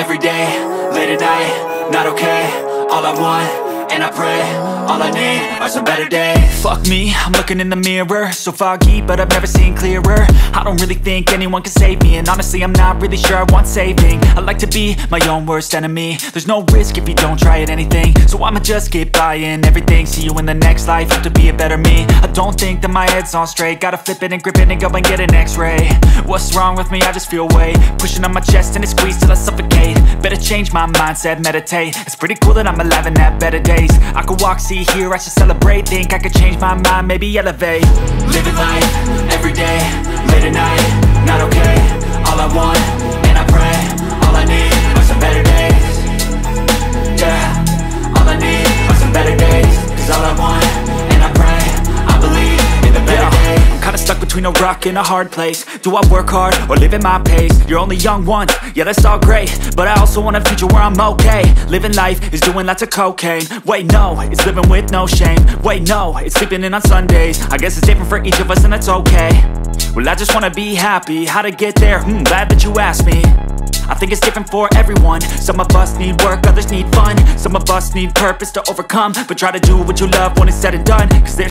every day, late at night, not okay. All I want, and I pray, all I need are some better days. Fuck me, I'm looking in the mirror, so foggy, but I've never seen clearer. I don't really think anyone can save me, and honestly I'm not really sure I want saving. I like to be my own worst enemy. There's no risk if you don't try at anything, so I'ma just keep buying everything. See you in the next life, have to be a better me. I don't think that my head's on straight, gotta flip it and grip it and go and get an x-ray. What's wrong with me? I just feel weight pushing on my chest and it squeezes till I suffocate. Better change my mindset, meditate. It's pretty cool that I'm alive and have better days. I could walk, see, hear, I should celebrate. Think I could change my mind, maybe elevate. Living life, every day, late at night, not okay. All I want, and I pray, all I need are some better days. Yeah, all I need are some better days. Cause all I want, and I pray, I believe in the better days. I'm kinda stuck between a rock and a hard place. Do I work hard or live at my pace? You're only young once, yeah that's all great, but I also want a future where I'm okay. Living life is doing lots of cocaine. Wait no, it's living with no shame. Wait no, it's sleeping in on Sundays. I guess it's different for each of us and that's okay. Well I just wanna be happy, how to get there? Glad that you asked me. I think it's different for everyone. Some of us need work, others need fun. Some of us need purpose to overcome, but try to do what you love when it's said and done. Cause there's